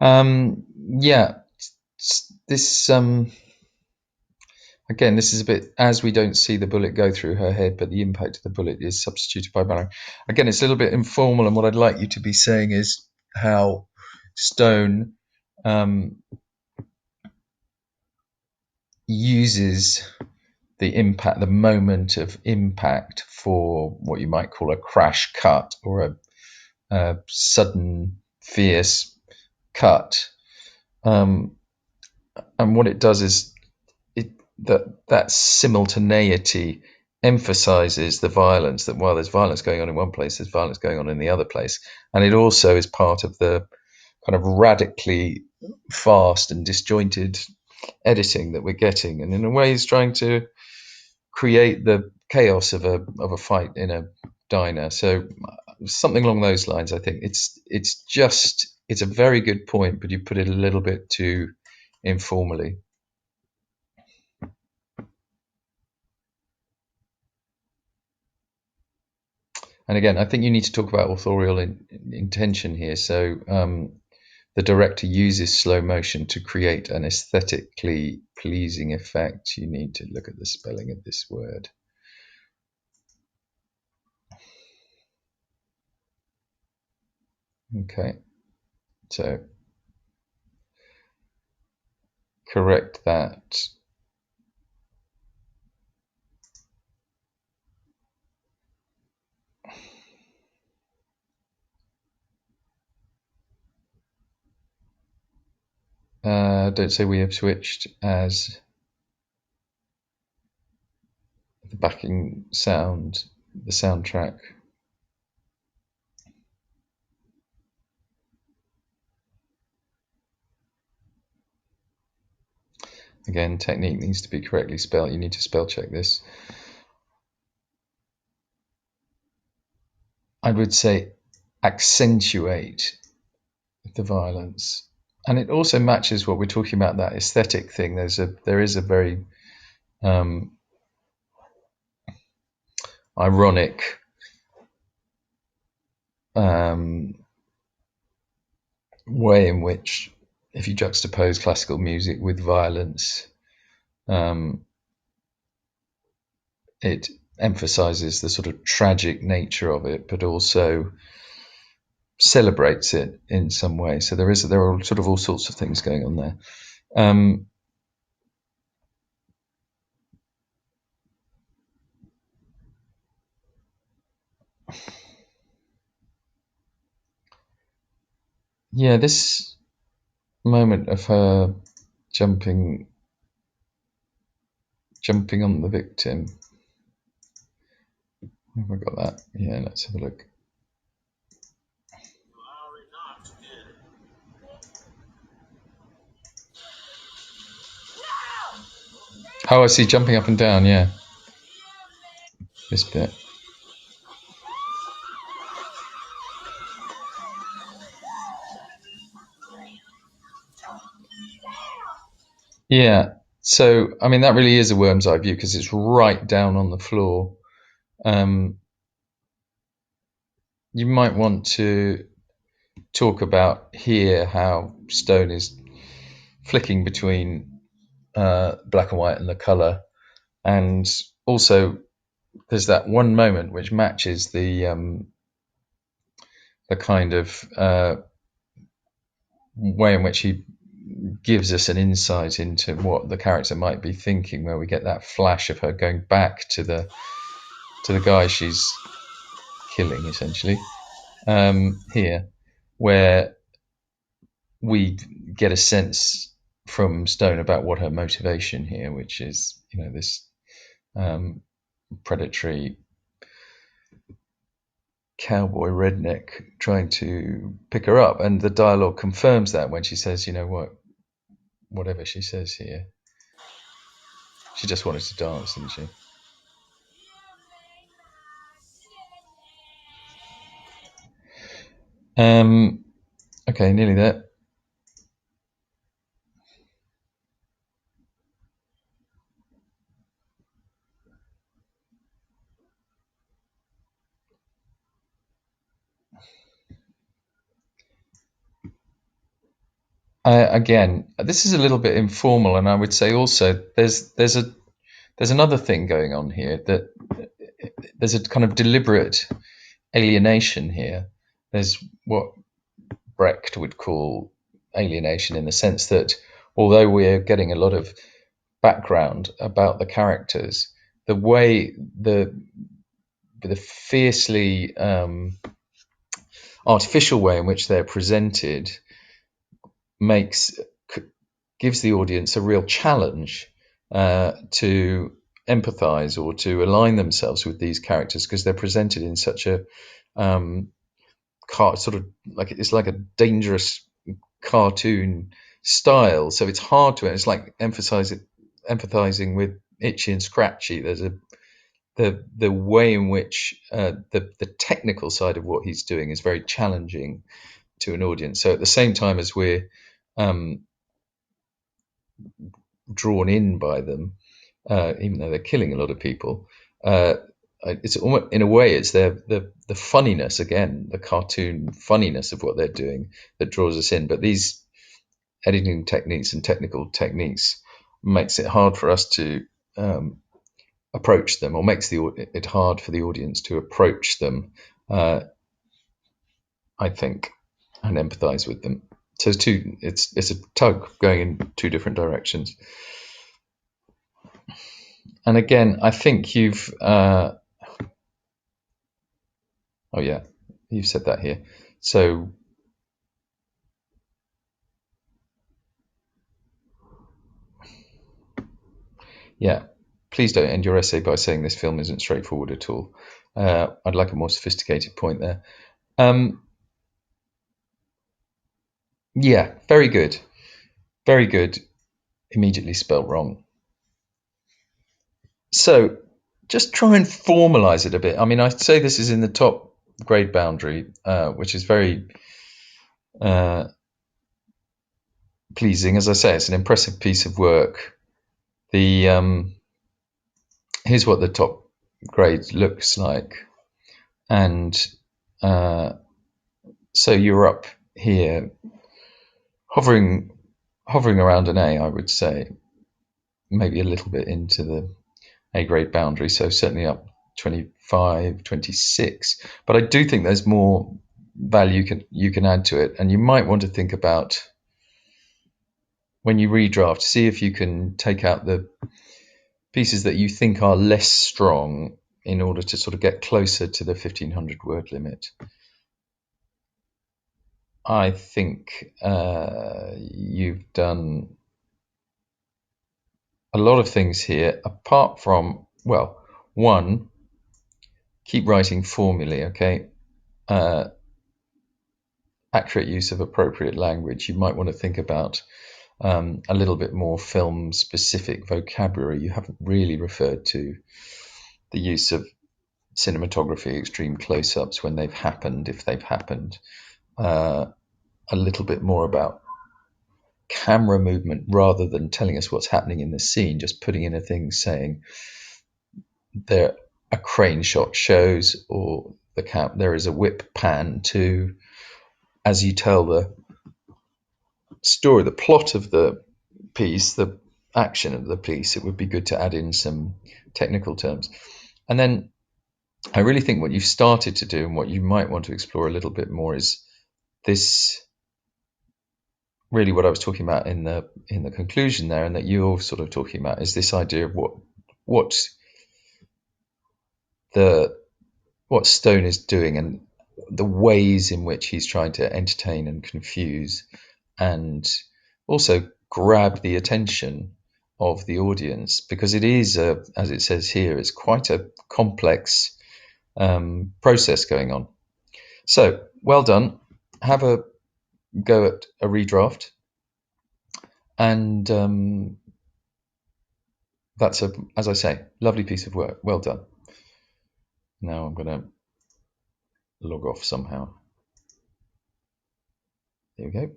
Yeah, this again, this is a bit, as we don't see the bullet go through her head, but the impact of the bullet is substituted by Barrow. Again, it's a little bit informal, and what I'd like you to be saying is how Stone uses the impact, the moment of impact, for what you might call a crash cut or a sudden, fierce cut. And what it does is that simultaneity emphasizes the violence, that while there's violence going on in one place, there's violence going on in the other place. And it also is part of the kind of radically fast and disjointed editing that we're getting, and in a way is trying to create the chaos of a fight in a diner. So something along those lines. I think it's a very good point, but you put it a little bit too informally. And again, I think you need to talk about authorial intention here. So the director uses slow motion to create an aesthetically pleasing effect. You need to look at the spelling of this word. Okay, so correct that. Don't say we have switched as the backing sound, the soundtrack. Again, technique needs to be correctly spelled. You need to spell check this. I would say accentuate the violence. And it also matches what we're talking about, that aesthetic thing. There is a very ironic way in which, if you juxtapose classical music with violence, it emphasizes the sort of tragic nature of it, but also celebrates it in some way. So there are sort of all sorts of things going on there. Yeah, this moment of her jumping on the victim. Have I got that? Yeah, let's have a look. Oh, I see, jumping up and down, yeah. This bit. Yeah. So, I mean, that really is a worm's eye view because it's right down on the floor. You might want to talk about here how Stone is flicking between black and white and the color, and also there's that one moment which matches the kind of way in which he gives us an insight into what the character might be thinking, where we get that flash of her going back to the guy she's killing, essentially, here, where we get a sense from Stone about what her motivation here, which is, this predatory cowboy redneck trying to pick her up. And the dialogue confirms that when she says, whatever she says here, she just wanted to dance, didn't she? Okay, nearly there. Again, this is a little bit informal, and I would say also there's another thing going on here, that there's a kind of deliberate alienation here. There's what Brecht would call alienation, in the sense that although we're getting a lot of background about the characters, the way the fiercely artificial way in which they're presented gives the audience a real challenge to empathize or to align themselves with these characters, because they're presented in such a sort of like, it's like a dangerous cartoon style. So it's hard to, it's like empathizing with Itchy and Scratchy. There's the way in which the technical side of what he's doing is very challenging to an audience. So at the same time as we're drawn in by them, even though they're killing a lot of people, it's almost, in a way, it's the funniness, again, the cartoon funniness of what they're doing that draws us in. But these editing techniques and technical techniques makes it hard for us to approach them, or makes it hard for the audience to approach them, I think, and empathize with them. So it's a tug going in two different directions. And again, I think you've oh yeah, you've said that here. So yeah, please don't end your essay by saying this film isn't straightforward at all. I'd like a more sophisticated point there. Yeah, very good. Very good. Immediately spelt wrong. So just try and formalize it a bit. I mean, I'd say this is in the top grade boundary, which is very pleasing. As I say, it's an impressive piece of work. Here's what the top grade looks like. And so you're up here, hovering around an A, I would say, maybe a little bit into the A grade boundary, so certainly up 25, 26. But I do think there's more value you can add to it, and you might want to think about, when you redraft, see if you can take out the pieces that you think are less strong in order to sort of get closer to the 1,500 word limit. I think you've done a lot of things here, apart from, well, one, keep writing formulae, okay? Accurate use of appropriate language. You might want to think about a little bit more film-specific vocabulary. You haven't really referred to the use of cinematography, extreme close-ups when they've happened, if they've happened. A little bit more about camera movement, rather than telling us what's happening in the scene, just putting in a thing saying there a crane shot shows, or there is a whip pan to, as you tell the story, the plot of the piece, the action of the piece. It would be good to add in some technical terms. And then I really think what you've started to do, and what you might want to explore a little bit more, is this, really what I was talking about in the conclusion there, and that you're sort of talking about, is this idea of what Stone is doing, and the ways in which he's trying to entertain and confuse, and also grab the attention of the audience, because it is, as it says here, it's quite a complex process going on. So well done. Have a go at a redraft, and that's as I say, lovely piece of work. Well done. Now I'm going to log off somehow. There we go.